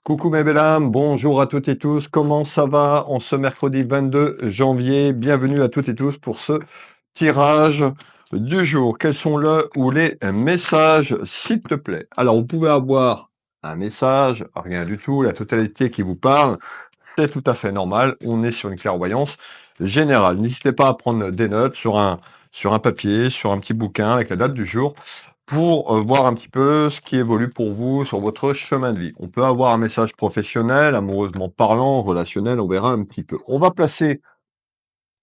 Coucou mes belles âmes, bonjour à toutes et tous, comment ça va en ce mercredi 22 janvier? Bienvenue à toutes et tous pour ce tirage du jour. Quels sont le ou les messages, s'il te plaît? Alors, vous pouvez avoir un message, rien du tout, la totalité qui vous parle, c'est tout à fait normal, on est sur une clairvoyance générale. N'hésitez pas à prendre des notes sur un papier, sur un petit bouquin avec la date du jour pour voir un petit peu ce qui évolue pour vous sur votre chemin de vie. On peut avoir un message professionnel, amoureusement parlant, relationnel, on verra un petit peu. On va placer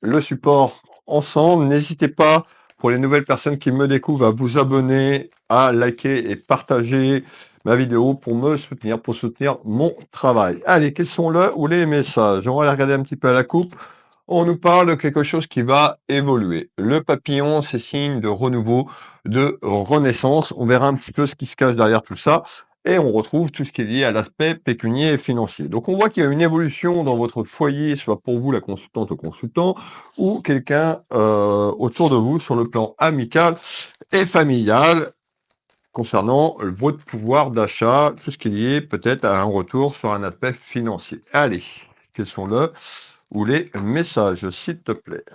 le support ensemble. N'hésitez pas, pour les nouvelles personnes qui me découvrent, à vous abonner, à liker et partager ma vidéo pour me soutenir, pour soutenir mon travail. Allez, quels sont le ou les messages? On va les regarder un petit peu à la coupe. On nous parle de quelque chose qui va évoluer. Le papillon, c'est signe de renouveau, de renaissance. On verra un petit peu ce qui se cache derrière tout ça. Et on retrouve tout ce qui est lié à l'aspect pécunier et financier. Donc on voit qu'il y a une évolution dans votre foyer, soit pour vous la consultante ou consultant, ou quelqu'un autour de vous sur le plan amical et familial concernant votre pouvoir d'achat, tout ce qui est lié peut-être à un retour sur un aspect financier. Allez, quels sont le ou les messages, s'il te plaît?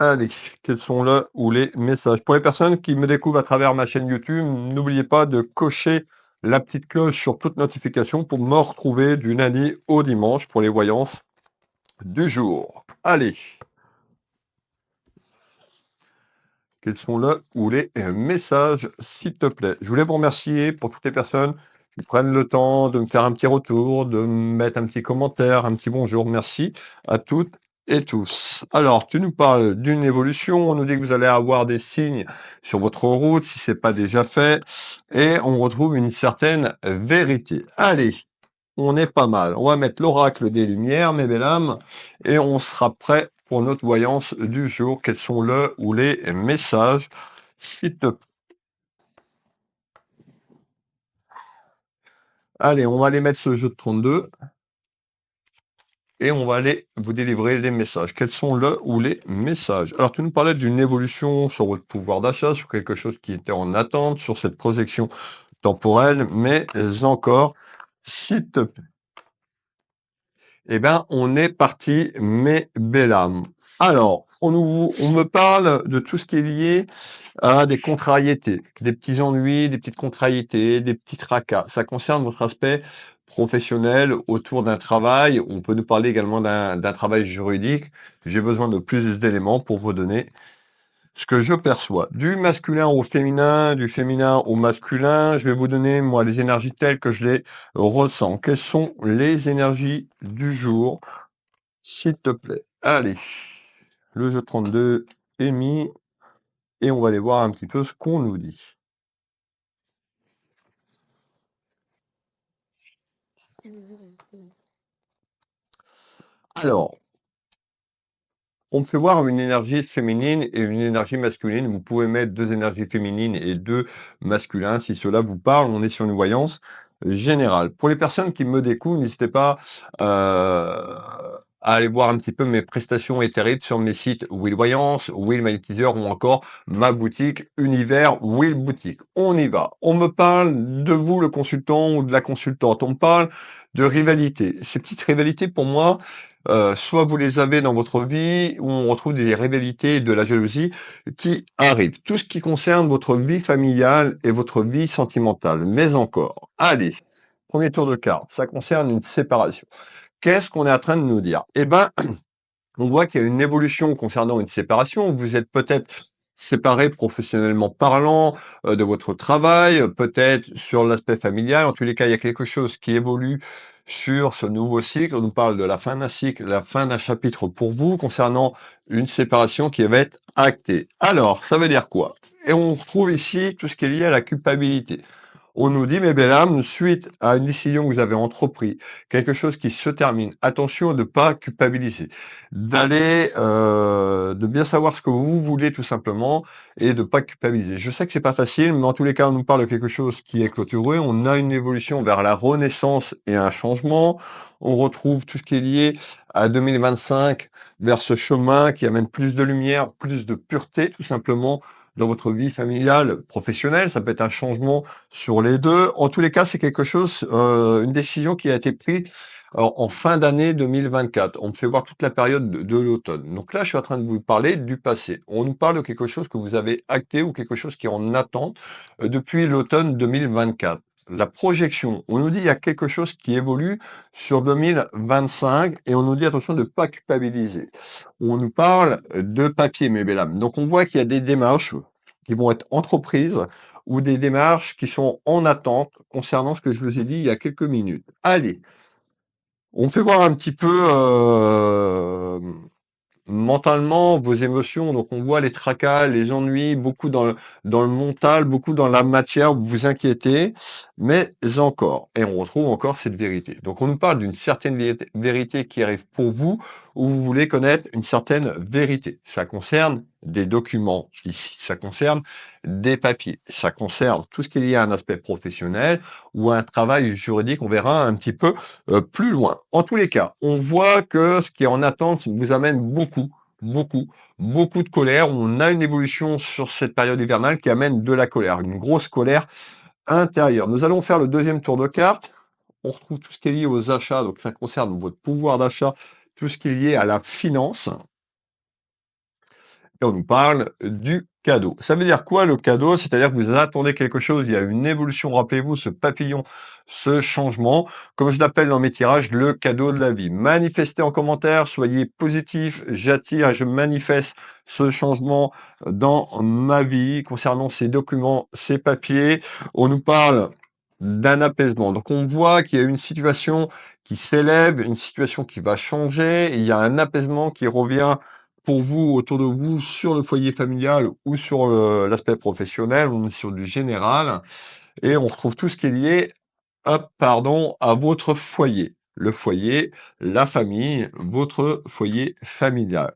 Allez, quels sont le ou les messages? Pour les personnes qui me découvrent à travers ma chaîne YouTube, n'oubliez pas de cocher la petite cloche sur toute notification pour me retrouver du lundi au dimanche pour les voyances du jour. Allez, quels sont le ou les messages, s'il te plaît? Je voulais vous remercier pour toutes les personnes qui prennent le temps de me faire un petit retour, de me mettre un petit commentaire, un petit bonjour. Merci à toutes et tous. Alors, tu nous parles d'une évolution. On nous dit que vous allez avoir des signes sur votre route, si c'est pas déjà fait, et on retrouve une certaine vérité. Allez, on est pas mal. On va mettre l'oracle des lumières, mes belles âmes, et on sera prêt pour notre voyance du jour. Quels sont le ou les messages, s'il te plaît? Allez, on va aller mettre ce jeu de 32 et on va aller vous délivrer les messages. Quels sont le ou les messages? Alors, tu nous parlais d'une évolution sur votre pouvoir d'achat, sur quelque chose qui était en attente, sur cette projection temporelle, mais encore, s'il te plaît. Eh ben, on est parti, mes belles âmes. Alors, on me parle de tout ce qui est lié à des contrariétés, des petits ennuis, des petites contrariétés, des petits tracas. Ça concerne votre aspect professionnel autour d'un travail. On peut nous parler également d'un travail juridique. J'ai besoin de plus d'éléments pour vous donner ce que je perçois. Du masculin au féminin, du féminin au masculin. Je vais vous donner, moi, les énergies telles que je les ressens. Quelles sont les énergies du jour, s'il te plaît? Allez, le jeu 32 est mis et on va aller voir un petit peu ce qu'on nous dit. Alors, on me fait voir une énergie féminine et une énergie masculine. Vous pouvez mettre 2 énergies féminines et 2 masculins si cela vous parle. On est sur une voyance générale. Pour les personnes qui me découvrent, n'hésitez pas à aller voir un petit peu mes prestations éthériques sur mes sites Will Voyance, Will Magnétiseur ou encore ma boutique Univers Will Boutique. On y va. On me parle de vous, le consultant ou de la consultante. On me parle de rivalité. Ces petites rivalités, pour moi, soit vous les avez dans votre vie, où on retrouve des rivalités et de la jalousie qui arrivent. Tout ce qui concerne votre vie familiale et votre vie sentimentale. Mais encore, allez, premier tour de carte, ça concerne une séparation. Qu'est-ce qu'on est en train de nous dire? Eh ben, on voit qu'il y a une évolution concernant une séparation. Vous êtes peut-être séparé professionnellement parlant de votre travail, peut-être sur l'aspect familial. En tous les cas, il y a quelque chose qui évolue sur ce nouveau cycle. On nous parle de la fin d'un cycle, la fin d'un chapitre pour vous concernant une séparation qui va être actée. Alors, ça veut dire quoi? Et on retrouve ici tout ce qui est lié à la culpabilité. On nous dit, mes belles âmes, suite à une décision que vous avez entreprise, quelque chose qui se termine, attention de ne pas culpabiliser, d'aller, de bien savoir ce que vous voulez tout simplement et de pas culpabiliser. Je sais que c'est pas facile, mais en tous les cas, on nous parle de quelque chose qui est clôturé. On a une évolution vers la renaissance et un changement. On retrouve tout ce qui est lié à 2025 vers ce chemin qui amène plus de lumière, plus de pureté, tout simplement, dans votre vie familiale, professionnelle. Ça peut être un changement sur les 2. En tous les cas, c'est quelque chose, une décision qui a été prise en fin d'année 2024. On me fait voir toute la période de l'automne. Donc là, je suis en train de vous parler du passé. On nous parle de quelque chose que vous avez acté ou quelque chose qui est en attente depuis l'automne 2024. La projection, on nous dit il y a quelque chose qui évolue sur 2025 et on nous dit attention de ne pas culpabiliser. On nous parle de papier, mes belles âmes. Donc on voit qu'il y a des démarches qui vont être entreprises ou des démarches qui sont en attente concernant ce que je vous ai dit il y a quelques minutes. Allez, on fait voir un petit peu mentalement vos émotions. Donc on voit les tracas, les ennuis, beaucoup dans le mental, beaucoup dans la matière, vous vous inquiétez, mais encore. Et on retrouve encore cette vérité. Donc on nous parle d'une certaine vérité qui arrive pour vous, où vous voulez connaître une certaine vérité. Ça concerne des documents ici, ça concerne des papiers, ça concerne tout ce qui est lié à un aspect professionnel ou à un travail juridique, on verra un petit peu plus loin. En tous les cas, on voit que ce qui est en attente vous amène beaucoup, beaucoup de colère. On a une évolution sur cette période hivernale qui amène de la colère, une grosse colère intérieure. Nous allons faire le deuxième tour de carte. On retrouve tout ce qui est lié aux achats, donc ça concerne votre pouvoir d'achat, tout ce qui est lié à la finance. Et on nous parle du cadeau. Ça veut dire quoi le cadeau? C'est-à-dire que vous attendez quelque chose, il y a une évolution, rappelez-vous, ce papillon, ce changement, comme je l'appelle dans mes tirages, le cadeau de la vie. Manifestez en commentaire, soyez positif, j'attire et je manifeste ce changement dans ma vie concernant ces documents, ces papiers. On nous parle d'un apaisement. Donc on voit qu'il y a une situation qui s'élève, une situation qui va changer, il y a un apaisement qui revient pour vous, autour de vous, sur le foyer familial ou sur l'aspect professionnel, on est sur du général, et on retrouve tout ce qui est lié, hop, pardon, à votre foyer. Le foyer, la famille, votre foyer familial.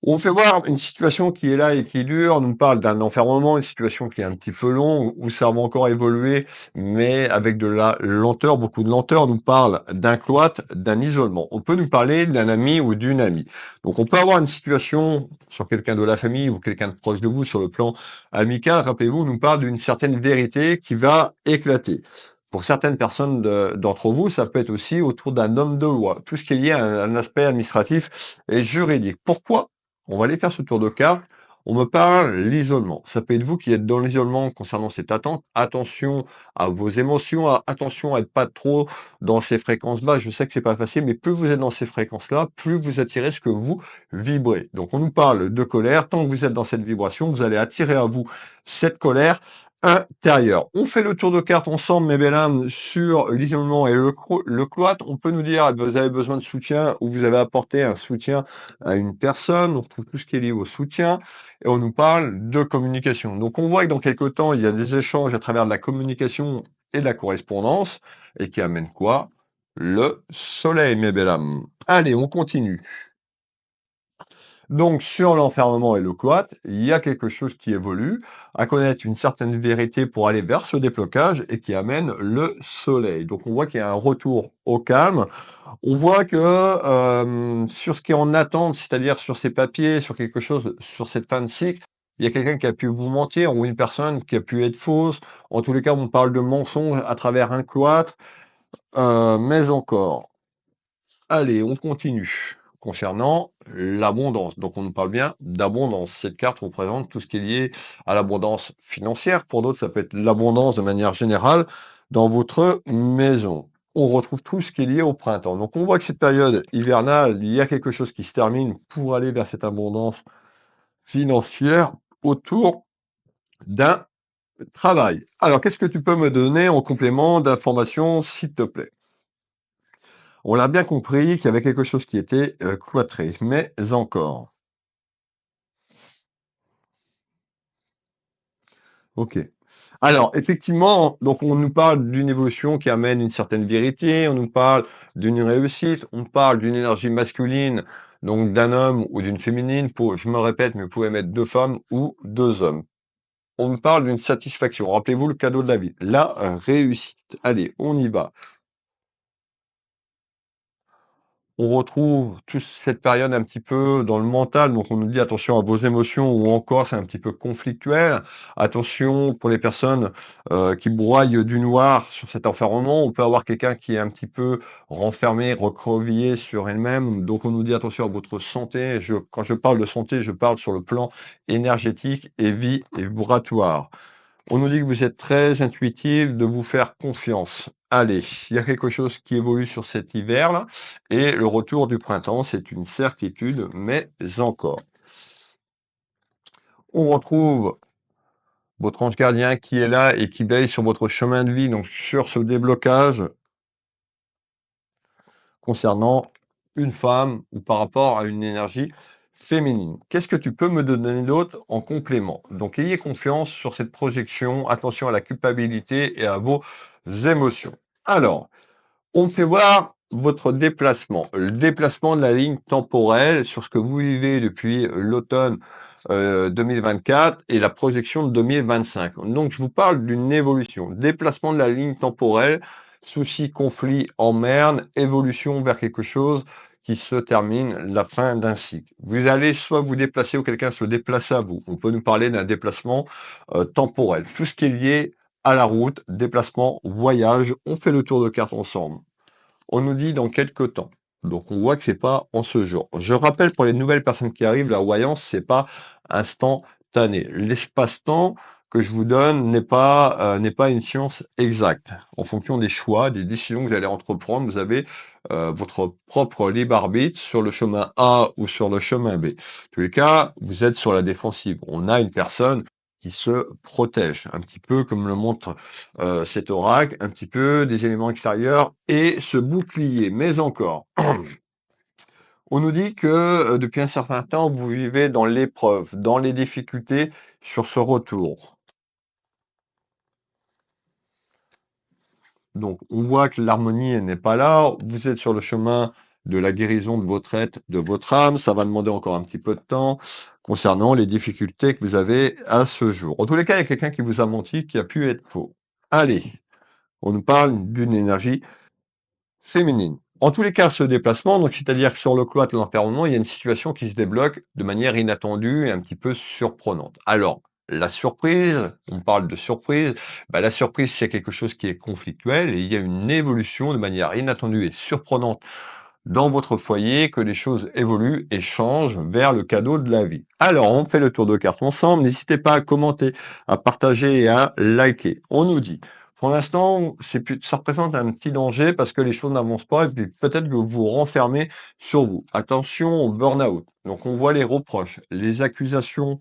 On fait voir une situation qui est là et qui dure. On nous parle d'un enfermement, une situation qui est un petit peu longue, où ça va encore évoluer, mais avec de la lenteur, beaucoup de lenteur. On nous parle d'un cloître, d'un isolement. On peut nous parler d'un ami ou d'une amie. Donc on peut avoir une situation sur quelqu'un de la famille ou quelqu'un de proche de vous sur le plan amical. Rappelez-vous, on nous parle d'une certaine vérité qui va éclater. Pour certaines personnes d'entre vous, ça peut être aussi autour d'un homme de loi, tout ce qui est lié à un aspect administratif et juridique. Pourquoi on va aller faire ce tour de carte. On me parle l'isolement. Ça peut être vous qui êtes dans l'isolement concernant cette attente. Attention à vos émotions, attention à être pas trop dans ces fréquences basses. Je sais que c'est pas facile, mais plus vous êtes dans ces fréquences-là, plus vous attirez ce que vous vibrez. Donc on nous parle de colère. Tant que vous êtes dans cette vibration, vous allez attirer à vous cette colère intérieure. On fait le tour de carte ensemble, mes belles âmes, sur l'isolement et le cloître. On peut nous dire, vous avez besoin de soutien ou vous avez apporté un soutien à une personne. On retrouve tout ce qui est lié au soutien et on nous parle de communication. Donc on voit que dans quelque temps, il y a des échanges à travers de la communication et de la correspondance et qui amène quoi? Le soleil, mes belles âmes. Allez, on continue. Donc, sur l'enfermement et le cloître, il y a quelque chose qui évolue, à connaître une certaine vérité pour aller vers ce déblocage et qui amène le soleil. Donc, on voit qu'il y a un retour au calme. On voit que sur ce qui est en attente, c'est-à-dire sur ces papiers, sur quelque chose, sur cette fin de cycle, il y a quelqu'un qui a pu vous mentir ou une personne qui a pu être fausse. En tous les cas, on parle de mensonge à travers un cloître, mais encore. Allez, on continue. Concernant l'abondance. Donc, on nous parle bien d'abondance. Cette carte représente tout ce qui est lié à l'abondance financière. Pour d'autres, ça peut être l'abondance de manière générale dans votre maison. On retrouve tout ce qui est lié au printemps. Donc, on voit que cette période hivernale, il y a quelque chose qui se termine pour aller vers cette abondance financière autour d'un travail. Alors, qu'est-ce que tu peux me donner en complément d'informations, s'il te plaît? On l'a bien compris qu'il y avait quelque chose qui était, cloîtré, mais encore. OK. Alors effectivement, donc on nous parle d'une évolution qui amène une certaine vérité, on nous parle d'une réussite, on parle d'une énergie masculine, donc d'un homme ou d'une féminine. Pour je me répète, mais vous pouvez mettre 2 femmes ou 2 hommes. On nous parle d'une satisfaction. Rappelez-vous le cadeau de la vie, la réussite. Allez, on y va. On retrouve toute cette période un petit peu dans le mental, donc on nous dit attention à vos émotions ou encore c'est un petit peu conflictuel. Attention pour les personnes qui broient du noir sur cet enfermement. On peut avoir quelqu'un qui est un petit peu renfermé, recroquevillé sur elle-même. Donc on nous dit attention à votre santé. Quand je parle de santé, je parle sur le plan énergétique et vibratoire. On nous dit que vous êtes très intuitif, de vous faire confiance. Allez, il y a quelque chose qui évolue sur cet hiver-là, et le retour du printemps, c'est une certitude, mais encore. On retrouve votre ange gardien qui est là et qui veille sur votre chemin de vie, donc sur ce déblocage concernant une femme ou par rapport à une énergie féminine. Qu'est-ce que tu peux me donner d'autre en complément? Donc, ayez confiance sur cette projection, attention à la culpabilité et à vos émotions. Alors, on me fait voir votre déplacement, le déplacement de la ligne temporelle sur ce que vous vivez depuis l'automne 2024 et la projection de 2025. Donc, je vous parle d'une évolution, déplacement de la ligne temporelle, souci, conflit, emmerde, évolution vers quelque chose qui se termine, la fin d'un cycle. Vous allez soit vous déplacer ou quelqu'un se déplace à vous. On peut nous parler d'un déplacement temporel. Tout ce qui est lié à la route, déplacement, voyage, on fait le tour de carte ensemble. On nous dit dans quelques temps. Donc on voit que c'est pas en ce jour. Je rappelle pour les nouvelles personnes qui arrivent, la voyance, c'est pas instantané. L'espace-temps que je vous donne n'est pas une science exacte. En fonction des choix, des décisions que vous allez entreprendre, vous avez votre propre libre arbitre sur le chemin A ou sur le chemin B. En tous les cas, vous êtes sur la défensive. On a une personne qui se protège, un petit peu comme le montre cet oracle, un petit peu des éléments extérieurs et ce bouclier. Mais encore, on nous dit que depuis un certain temps, vous vivez dans l'épreuve, dans les difficultés sur ce retour. Donc, on voit que l'harmonie elle n'est pas là. Vous êtes sur le chemin de la guérison de votre être, de votre âme. Ça va demander encore un petit peu de temps concernant les difficultés que vous avez à ce jour. En tous les cas, il y a quelqu'un qui vous a menti, qui a pu être faux. Allez, on nous parle d'une énergie féminine. En tous les cas, ce déplacement, donc c'est-à-dire que sur le cloître de l'enfermement, il y a une situation qui se débloque de manière inattendue et un petit peu surprenante. Alors, la surprise, on parle de surprise, la surprise, c'est quelque chose qui est conflictuel et il y a une évolution de manière inattendue et surprenante dans votre foyer, que les choses évoluent et changent vers le cadeau de la vie. Alors, on fait le tour de cartes ensemble. N'hésitez pas à commenter, à partager et à liker. On nous dit, pour l'instant, ça représente un petit danger parce que les choses n'avancent pas et puis peut-être que vous vous renfermez sur vous. Attention au burn-out. Donc, on voit les reproches, les accusations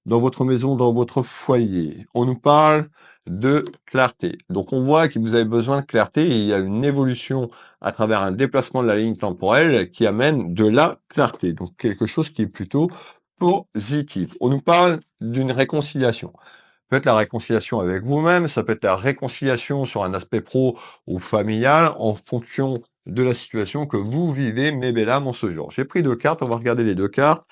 dans votre maison, dans votre foyer. On nous parle de clarté. Donc on voit que vous avez besoin de clarté et il y a une évolution à travers un déplacement de la ligne temporelle qui amène de la clarté. Donc quelque chose qui est plutôt positif. On nous parle d'une réconciliation. Ça peut être la réconciliation avec vous-même, ça peut être la réconciliation sur un aspect pro ou familial en fonction de la situation que vous vivez, mes belles âmes, en ce jour. J'ai pris deux cartes, on va regarder les deux cartes.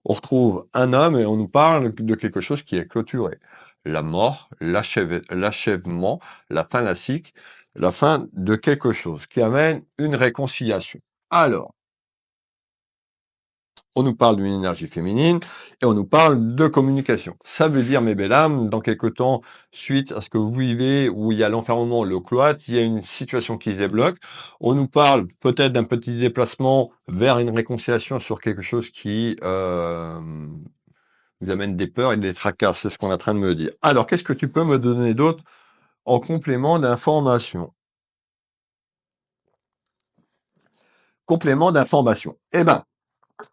On retrouve un homme et on nous parle de quelque chose qui est clôturé. La mort, l'achèvement, la fin d'un cycle, la fin de quelque chose qui amène une réconciliation. Alors, on nous parle d'une énergie féminine et on nous parle de communication. Ça veut dire, mes belles âmes, dans quelque temps, suite à ce que vous vivez, où il y a l'enfermement, le cloître, il y a une situation qui se débloque. On nous parle peut-être d'un petit déplacement vers une réconciliation sur quelque chose qui vous amène des peurs et des tracasses. C'est ce qu'on est en train de me dire. Alors, qu'est-ce que tu peux me donner d'autre en complément d'information? Complément d'information. Eh ben,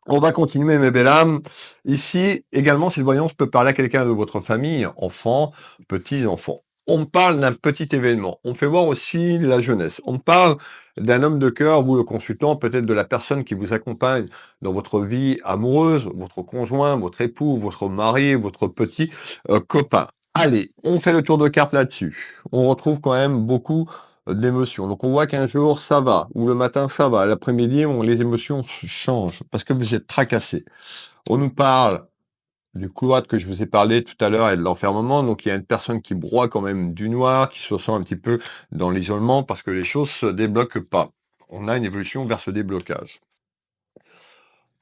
on va continuer, mes belles âmes. Ici, également, cette voyance peut parler à quelqu'un de votre famille, enfants, petits-enfants. On me parle d'un petit événement. On fait voir aussi la jeunesse. On me parle d'un homme de cœur, vous le consultant, peut-être de la personne qui vous accompagne dans votre vie amoureuse, votre conjoint, votre époux, votre mari, votre petit copain. Allez, on fait le tour de carte là-dessus. On retrouve quand même beaucoup d'émotions. Donc on voit qu'un jour ça va, ou le matin ça va, l'après-midi les émotions changent parce que vous êtes tracassé. On nous parle du cloître que je vous ai parlé tout à l'heure et de l'enfermement. Donc il y a une personne qui broie quand même du noir, qui se sent un petit peu dans l'isolement parce que les choses se débloquent pas. on a une évolution vers ce déblocage.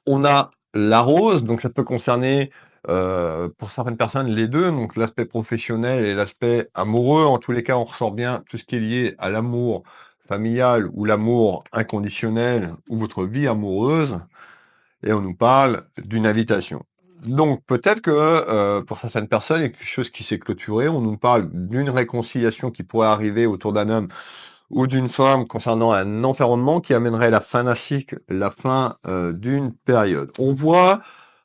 On a la rose, donc ça peut concerner, pour certaines personnes les 2, donc l'aspect professionnel et l'aspect amoureux. En tous les cas, on ressort bien tout ce qui est lié à l'amour familial ou l'amour inconditionnel ou votre vie amoureuse et on nous parle d'une invitation. Donc peut-être que, pour certaines personnes, il y a quelque chose qui s'est clôturé. On nous parle d'une réconciliation qui pourrait arriver autour d'un homme ou d'une femme concernant un environnement qui amènerait la fin d'un cycle, la fin, d'une période. On voit,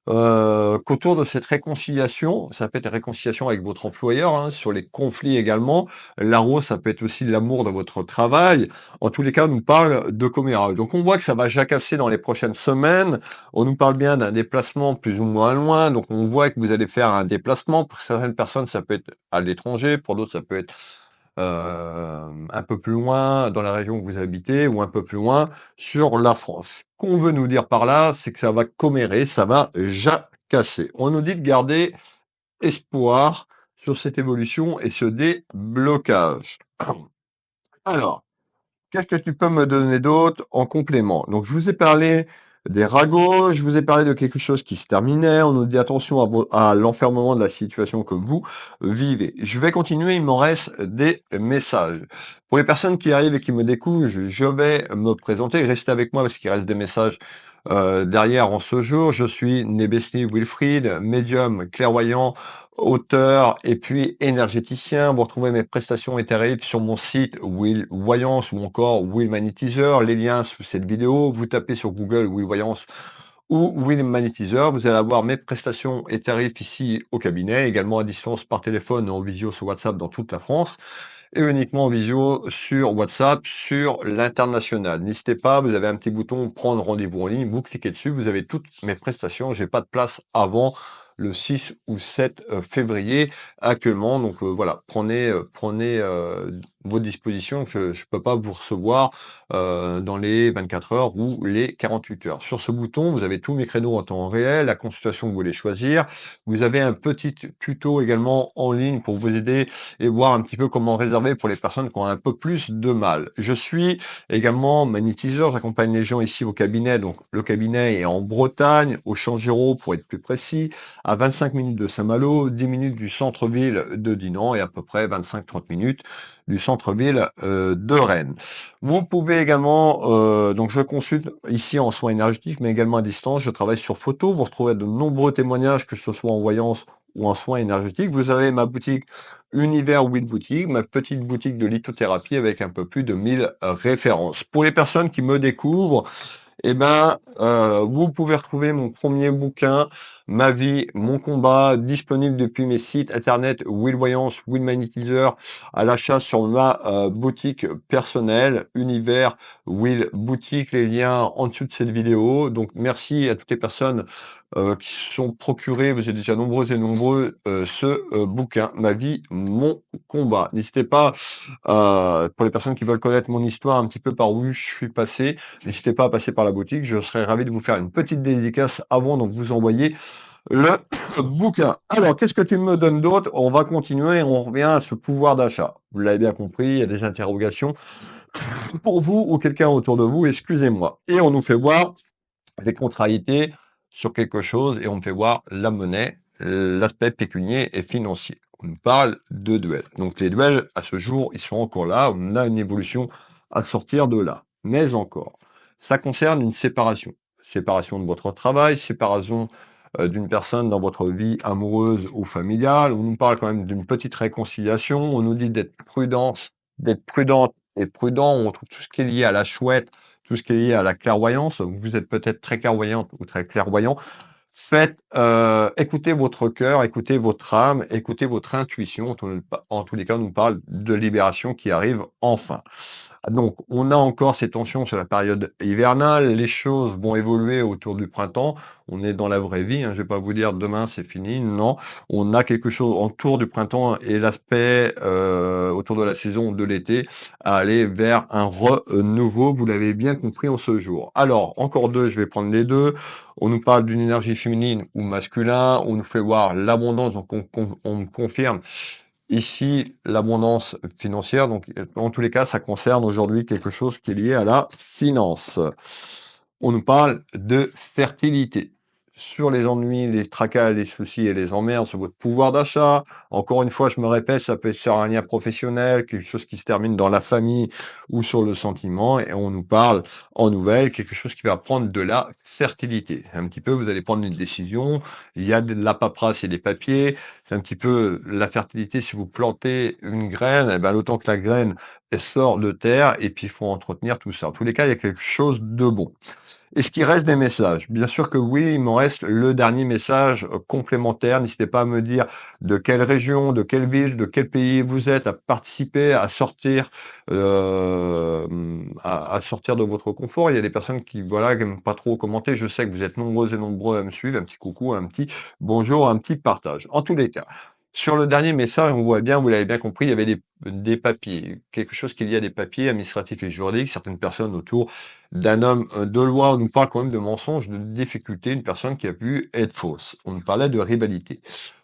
qu'autour de cette réconciliation, ça peut être une réconciliation avec votre employeur, hein, sur les conflits également. La rose, ça peut être aussi l'amour de votre travail. En tous les cas, on nous parle de commérage. Donc on voit que ça va jacasser dans les prochaines semaines. On nous parle bien d'un déplacement plus ou moins loin. Donc on voit que vous allez faire un déplacement. Pour certaines personnes, ça peut être à l'étranger. Pour d'autres, ça peut être un peu plus loin dans la région où vous habitez ou un peu plus loin sur la France. Ce qu'on veut nous dire par là, c'est que ça va commérer, ça va jacasser. On nous dit de garder espoir sur cette évolution et ce déblocage. Alors, qu'est-ce que tu peux me donner d'autre en complément? Donc, je vous ai parlé des ragots, je vous ai parlé de quelque chose qui se terminait. On nous dit attention à l'enfermement de la situation que vous vivez. Je vais continuer, il m'en reste des messages. Pour les personnes qui arrivent et qui me découvrent, je vais me présenter. Restez avec moi parce qu'il reste des messages derrière en ce jour. Je suis Nebesni Wilfried, médium, clairvoyant, auteur et puis énergéticien. Vous retrouvez mes prestations et tarifs sur mon site Will Voyance ou encore Will Magnétiseur. Les liens sous cette vidéo. Vous tapez sur Google Will Voyance ou Will Magnétiseur. Vous allez avoir mes prestations et tarifs ici au cabinet, également à distance par téléphone et en visio sur WhatsApp dans toute la France et uniquement en visio sur WhatsApp sur l'international. N'hésitez pas, vous avez un petit bouton prendre rendez-vous en ligne, vous cliquez dessus, vous avez toutes mes prestations. J'ai pas de place avant le 6 ou 7 février actuellement. Donc voilà, prenez vos dispositions. Je ne peux pas vous recevoir dans les 24 heures ou les 48 heures. Sur ce bouton, vous avez tous mes créneaux en temps réel, la consultation que vous voulez choisir. Vous avez un petit tuto également en ligne pour vous aider et voir un petit peu comment réserver pour les personnes qui ont un peu plus de mal. Je suis également magnétiseur, j'accompagne les gens ici au cabinet. Donc le cabinet est en Bretagne, au Champ-Géraud pour être plus précis, à 25 minutes de Saint-Malo, 10 minutes du centre-ville de Dinan et à peu près 25-30 minutes du centre-ville de Rennes. Vous pouvez également, donc je consulte ici en soins énergétiques, mais également à distance. Je travaille sur photo. Vous retrouvez de nombreux témoignages, que ce soit en voyance ou en soins énergétiques. Vous avez ma boutique Univers Will Boutique, ma petite boutique de lithothérapie avec un peu plus de 1000 références. Pour les personnes qui me découvrent, eh ben, vous pouvez retrouver mon premier bouquin, Ma vie, mon combat, disponible depuis mes sites internet Will Voyance, Will Magnétiseur, à l'achat sur ma boutique personnelle, Univers Will Boutique, les liens en dessous de cette vidéo. Donc merci à toutes les personnes qui se sont procurées, vous êtes déjà nombreux et nombreux, ce bouquin, Ma vie, mon combat. N'hésitez pas, pour les personnes qui veulent connaître mon histoire un petit peu par où je suis passé, n'hésitez pas à passer par la boutique. Je serais ravi de vous faire une petite dédicace avant donc vous envoyer le bouquin. Alors, qu'est-ce que tu me donnes d'autre? On va continuer et on revient à ce pouvoir d'achat. Vous l'avez bien compris, il y a des interrogations pour vous ou quelqu'un autour de vous, excusez-moi. Et on nous fait voir les contrariétés sur quelque chose et on me fait voir la monnaie, l'aspect pécunier et financier. On nous parle de duels. Donc les duels, à ce jour, ils sont encore là. On a une évolution à sortir de là. Mais encore, ça concerne une séparation. Séparation de votre travail, séparation d'une personne dans votre vie amoureuse ou familiale. On nous parle quand même d'une petite réconciliation. On nous dit d'être prudente et prudent. On trouve tout ce qui est lié à la chouette, tout ce qui est lié à la clairvoyance. Vous êtes peut-être très clairvoyante ou très clairvoyant. Faites, écoutez votre cœur, écoutez votre âme, écoutez votre intuition. En tous les cas, on nous parle de libération qui arrive enfin. Donc, on a encore ces tensions sur la période hivernale. Les choses vont évoluer autour du printemps. On est dans la vraie vie, hein. Je vais pas vous dire demain c'est fini. Non, on a quelque chose autour du printemps et l'aspect autour de la saison de l'été à aller vers un renouveau. Vous l'avez bien compris en ce jour. Alors, encore deux, je vais prendre les deux. On nous parle d'une énergie féminine ou masculin. On nous fait voir l'abondance, donc on me confirme ici l'abondance financière. Donc, en tous les cas, ça concerne aujourd'hui quelque chose qui est lié à la finance. On nous parle de fertilité. Sur les ennuis, les tracas, les soucis et les emmerdes, sur votre pouvoir d'achat. Encore une fois, je me répète, ça peut être sur un lien professionnel, quelque chose qui se termine dans la famille ou sur le sentiment. Et on nous parle en nouvelle, quelque chose qui va prendre de la fertilité. Un petit peu, vous allez prendre une décision. Il y a de la paperasse et des papiers. C'est un petit peu la fertilité. Si vous plantez une graine, eh ben, l'autant que la graine elle sort de terre et puis il faut entretenir tout ça. En tous les cas, il y a quelque chose de bon. Est-ce qu'il reste des messages? Bien sûr que oui, il m'en reste le dernier message complémentaire. N'hésitez pas à me dire de quelle région, de quelle ville, de quel pays vous êtes, à participer, à sortir, à sortir de votre confort. Il y a des personnes qui, voilà, qui n'aiment pas trop commenter. Je sais que vous êtes nombreux et nombreux à me suivre. Un petit coucou, un petit bonjour, un petit partage. En tous les cas, sur le dernier message, on voit bien, vous l'avez bien compris, il y avait des papiers, quelque chose qu'il y a des papiers administratifs et juridiques. Certaines personnes autour d'un homme de loi, on nous parle quand même de mensonges, de difficultés, une personne qui a pu être fausse. On nous parlait de rivalité.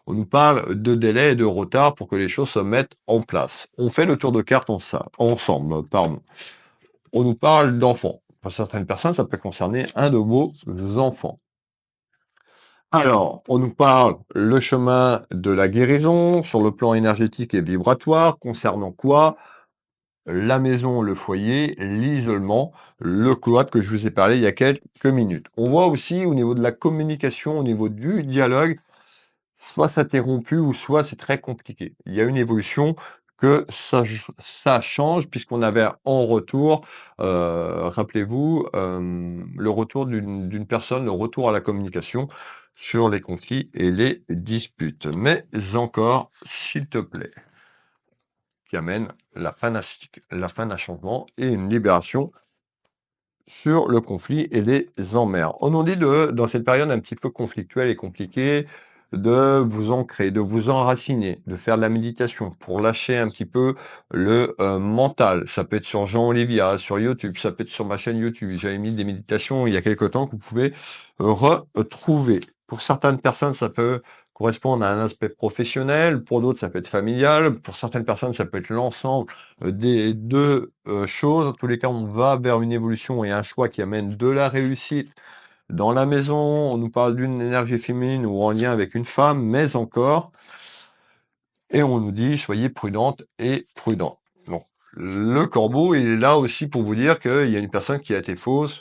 On nous parle de délai et de retard pour que les choses se mettent en place. On fait le tour de carte ensemble, pardon. On nous parle d'enfants. Pour certaines personnes, ça peut concerner un de vos enfants. Alors, on nous parle le chemin de la guérison sur le plan énergétique et vibratoire, concernant quoi? La maison, le foyer, l'isolement, le cloître que je vous ai parlé il y a quelques minutes. On voit aussi au niveau de la communication, au niveau du dialogue, soit c'est interrompu ou soit c'est très compliqué. Il y a une évolution que ça change puisqu'on avait en retour, rappelez-vous, le retour d'une personne, le retour à la communication sur les conflits et les disputes. Mais encore, s'il te plaît, qui amène la fin d'un changement et une libération sur le conflit et les emmerdes. On nous dit dans cette période un petit peu conflictuelle et compliquée, de vous ancrer, de vous enraciner, de faire de la méditation pour lâcher un petit peu le mental. Ça peut être sur Jean Olivia, sur YouTube, ça peut être sur ma chaîne YouTube. J'avais mis des méditations il y a quelque temps que vous pouvez retrouver. Pour certaines personnes, ça peut correspondre à un aspect professionnel, pour d'autres, ça peut être familial, pour certaines personnes, ça peut être l'ensemble des deux choses. En tous les cas, on va vers une évolution et un choix qui amène de la réussite. Dans la maison, on nous parle d'une énergie féminine ou en lien avec une femme, mais encore, et on nous dit soyez prudente et prudent. Donc, le corbeau, il est là aussi pour vous dire qu'il y a une personne qui a été fausse,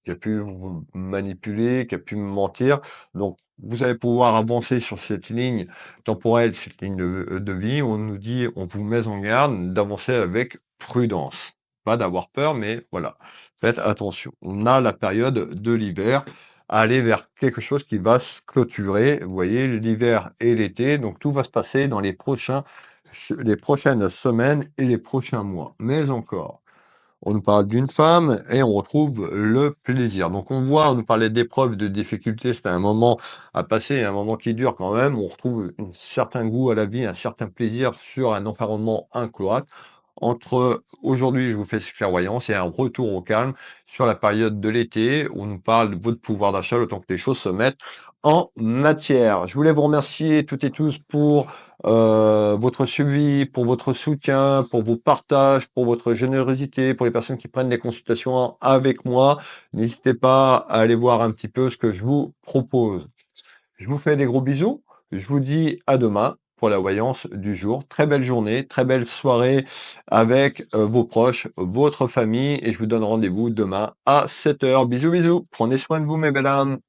qui a pu vous manipuler, qui a pu mentir. Donc, vous allez pouvoir avancer sur cette ligne temporelle, cette ligne de vie. On nous dit, on vous met en garde d'avancer avec prudence. Pas d'avoir peur, mais voilà. Faites attention. On a la période de l'hiver à aller vers quelque chose qui va se clôturer. Vous voyez, l'hiver et l'été. Donc, tout va se passer dans les prochaines semaines et les prochains mois. Mais encore. On nous parle d'une femme et on retrouve le plaisir. Donc on voit, on nous parlait d'épreuves, de difficultés, c'était un moment à passer, un moment qui dure quand même. On retrouve un certain goût à la vie, un certain plaisir sur un environnement incroyable. Entre aujourd'hui, je vous fais cette clairvoyance et un retour au calme sur la période de l'été où on nous parle de votre pouvoir d'achat, le temps que les choses se mettent en matière. Je voulais vous remercier toutes et tous pour votre suivi, pour votre soutien, pour vos partages, pour votre générosité, pour les personnes qui prennent des consultations avec moi. N'hésitez pas à aller voir un petit peu ce que je vous propose. Je vous fais des gros bisous. Je vous dis à demain pour la voyance du jour. Très belle journée, très belle soirée avec vos proches, votre famille. Et je vous donne rendez-vous demain à 7 heures. Bisous, bisous. Prenez soin de vous, mes belles âmes.